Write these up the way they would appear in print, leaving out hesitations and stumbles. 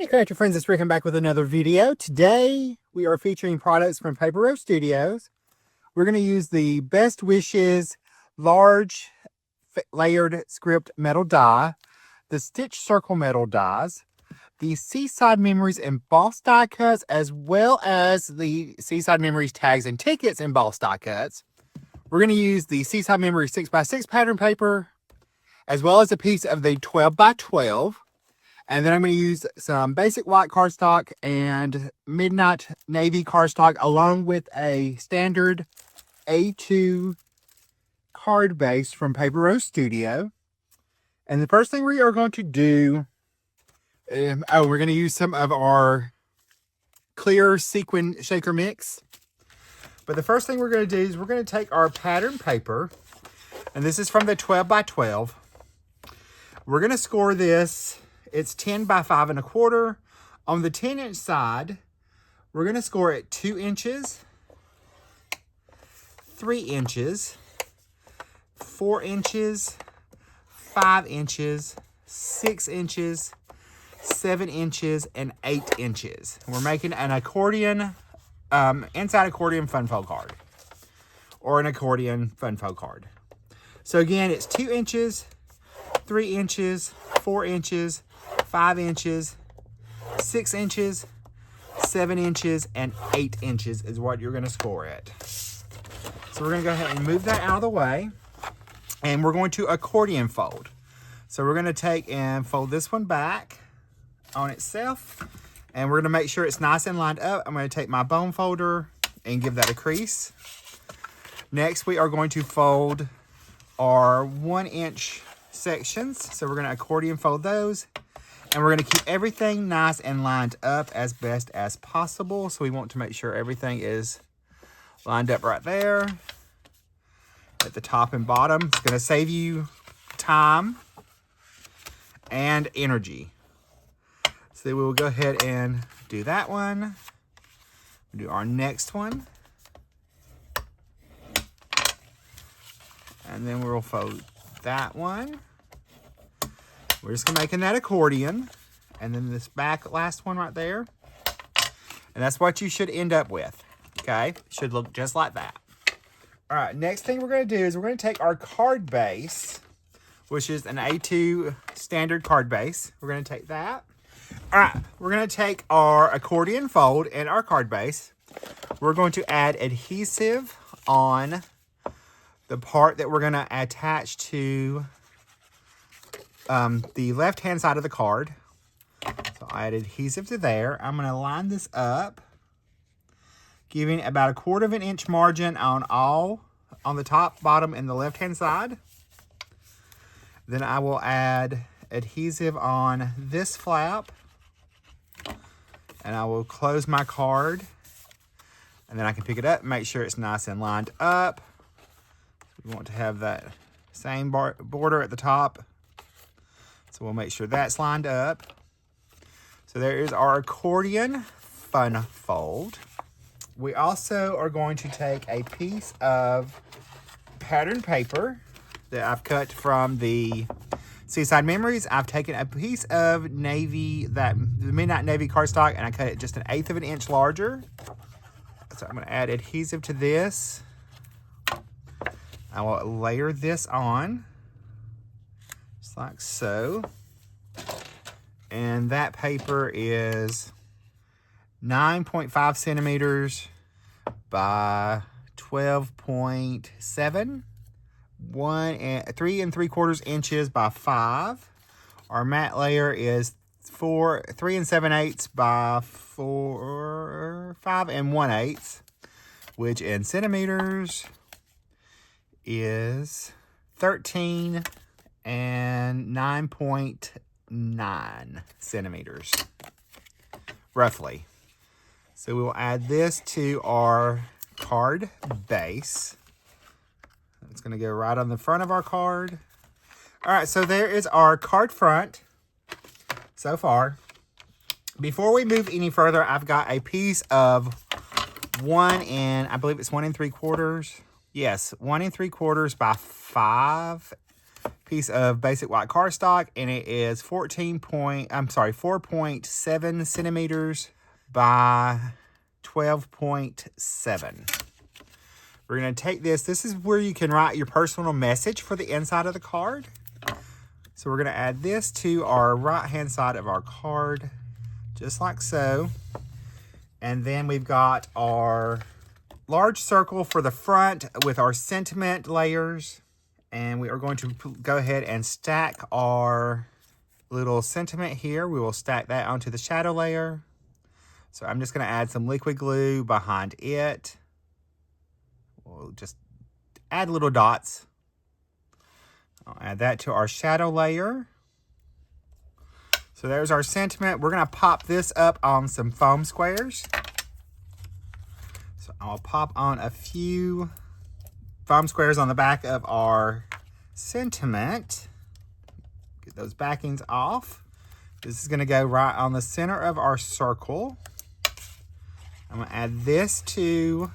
Hey Collector friends, it's Rick. I'm back with another video. Today we are featuring products from Paper Row Studios. We're going to use the Best Wishes large layered script metal die, the Stitch Circle metal dies, the Seaside Memories embossed die cuts, as well as the Seaside Memories tags and tickets embossed die cuts. We're going to use the Seaside Memories 6x6 pattern paper, as well as a piece of the 12x12. And then I'm going to use some basic white cardstock and midnight navy cardstock, along with a standard A2 card base from Paper Row Studio. And the first thing we are going to do, we're going to use some of our clear sequin shaker mix. But the first thing we're going to do is we're going to take our pattern paper, and this is from the 12x12. We're going to score this. It's 10 by 5 1/4. On the 10-inch side, we're going to score it 2 inches, 3 inches, 4 inches, 5 inches, 6 inches, 7 inches, and 8 inches. We're making an accordion, inside accordion fun fold card, or an accordion fun fold card. So again, it's 2 inches, 3 inches, 4 inches, 5 inches, 6 inches, 7 inches, and 8 inches is what you're going to score it. So we're going to go ahead and move that out of the way. And we're going to accordion fold. So we're going to take and fold this one back on itself. And we're going to make sure it's nice and lined up. I'm going to take my bone folder and give that a crease. Next, we are going to fold our 1-inch sections. So we're going to accordion fold those. And we're going to keep everything nice and lined up as best as possible. So we want to make sure everything is lined up right there at the top and bottom. It's going to save you time and energy. So we will go ahead and do that one. We'll do our next one. And then we'll fold that one. We're just going to make that accordion. And then this last one right there. And that's what you should end up with. Okay? It should look just like that. All right, next thing we're going to do is we're going to take our card base, which is an A2 standard card base. We're going to take that. All right, we're going to take our accordion fold and our card base. We're going to add adhesive on the part that we're going to attach to the left-hand side of the card. So I add adhesive to there. I'm going to line this up, giving about 1/4 of an inch margin on the top, bottom, and the left-hand side. Then I will add adhesive on this flap, and I will close my card, and then I can pick it up and make sure it's nice and lined up. We want to have that same border at the top. So we'll make sure that's lined up. So there is our accordion fun fold. We also are going to take a piece of pattern paper that I've cut from the Seaside Memories. I've taken a piece of the midnight navy cardstock, and I cut it just 1/8 of an inch larger. So I'm going to add adhesive to this. I will layer this on, just like so. And that paper is 9.5 centimeters by 12.7, 3 3/4 inches by 5. Our matte layer is 3 7/8 by 5 1/8, which in centimeters is 13 and 9.9 centimeters, roughly. So we will add this to our card base. It's going to go right on the front of our card. All right, so there is our card front so far. Before we move any further, I've got a piece of I believe it's 1 3/4. Yes, 1 3/4 by 5 piece of basic white cardstock, and it is 4.7 centimeters by 12.7. We're going to take this. This is where you can write your personal message for the inside of the card. So we're going to add this to our right-hand side of our card, just like so. And then we've got our large circle for the front with our sentiment layers. And we are going to go ahead and stack our little sentiment here. We will stack that onto the shadow layer. So I'm just going to add some liquid glue behind it. We'll just add little dots. I'll add that to our shadow layer. So there's our sentiment. We're going to pop this up on some foam squares. So I'll pop on a few foam squares on the back of our sentiment. Get those backings off. This is going to go right on the center of our circle. I'm going to add this to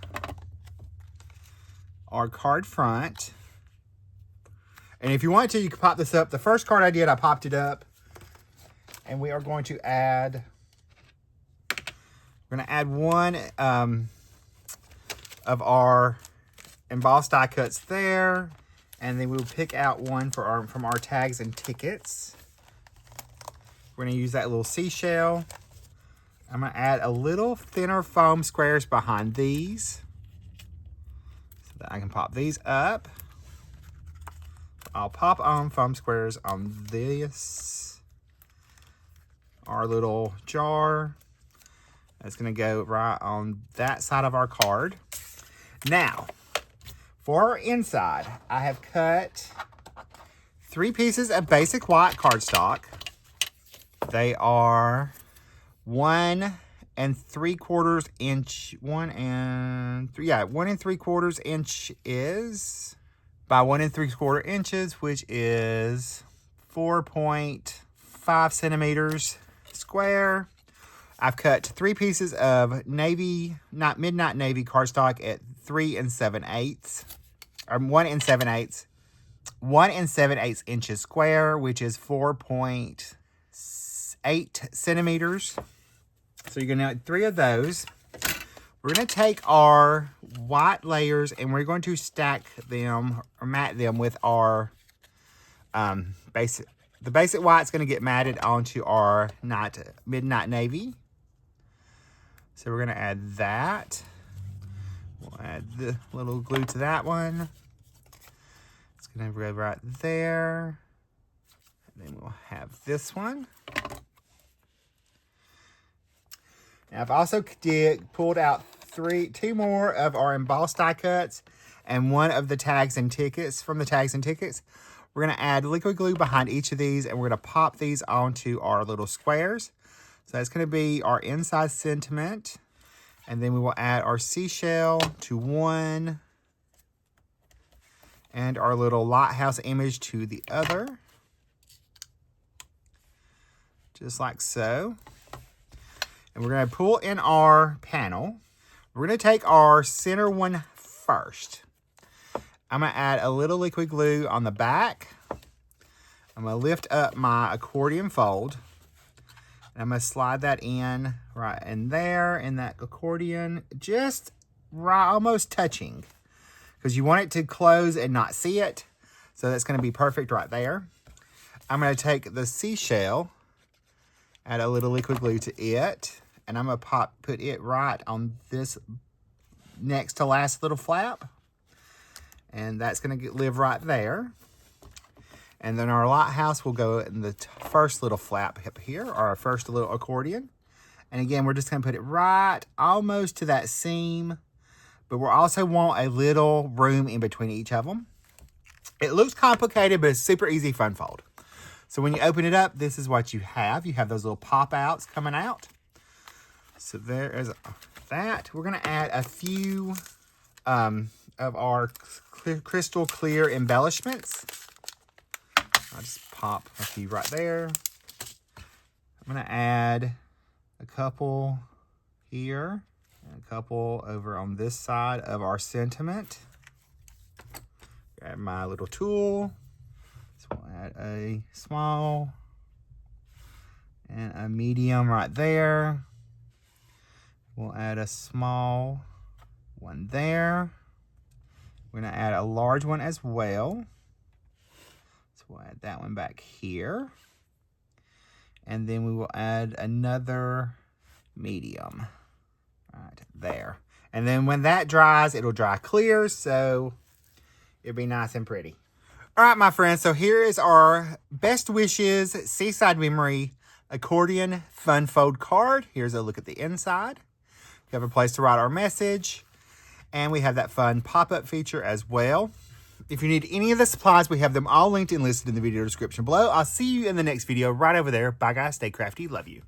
our card front. And if you want to, you can pop this up. The first card I did, I popped it up. And we are going to add, one of our embossed die cuts there. And then we'll pick out one for from our tags and tickets. We're going to use that little seashell. I'm going to add a little thinner foam squares behind these, so that I can pop these up. I'll pop on foam squares on this, our little jar. That's going to go right on that side of our card. Now, for our inside, I have cut 3 pieces of basic white cardstock. They are 1 3/4 inch, 1 3/4 inches by 1 3/4 inches, which is 4.5 centimeters square. I've cut 3 pieces of midnight navy cardstock at 3 7/8, or 1 7/8, 1 7/8 inches square, which is 4.8 centimeters. So you're going to need 3 of those. We're going to take our white layers and we're going to stack them or mat them with our basic. The basic white's going to get matted onto our midnight navy. So we're going to add that. We'll add the little glue to that one. It's going to go right there. And then we'll have this one. Now I've also pulled out 2 more of our embossed die cuts and 1 of the tags and tickets from the tags and tickets. We're going to add liquid glue behind each of these, and we're going to pop these onto our little squares. So that's going to be our inside sentiment. And then we will add our seashell to 1 and our little lighthouse image to the other. Just like so. And we're going to pull in our panel. We're going to take our center one first. I'm going to add a little liquid glue on the back. I'm going to lift up my accordion fold. And I'm going to slide that in right in there in that accordion, just right, almost touching, because you want it to close and not see it. So that's going to be perfect right there. I'm going to take the seashell, add a little liquid glue to it, and I'm going to put it right on this next to last little flap. And that's going to live right there. And then our lighthouse will go in the first little flap up here, or our first little accordion. And again, we're just going to put it right almost to that seam, but we also want a little room in between each of them. It looks complicated, but it's super easy fun fold. So when you open it up, this is what you have. You have those little pop outs coming out. So there is that. We're going to add a few of our crystal clear embellishments. I'll just pop a few right there. I'm going to add a couple here and a couple over on this side of our sentiment. Grab my little tool. So add a small and a medium right there. We'll add a small one there. We're going to add a large one as well. So we'll add that one back here. And then we will add another medium right there. And then when that dries, it'll dry clear, so it'll be nice and pretty. All right, my friends, so here is our Best Wishes Seaside Memory Accordion Fun Fold card. Here's a look at the inside. We have a place to write our message. And we have that fun pop-up feature as well. If you need any of the supplies, we have them all linked and listed in the video description below. I'll see you in the next video right over there. Bye, guys. Stay crafty. Love you.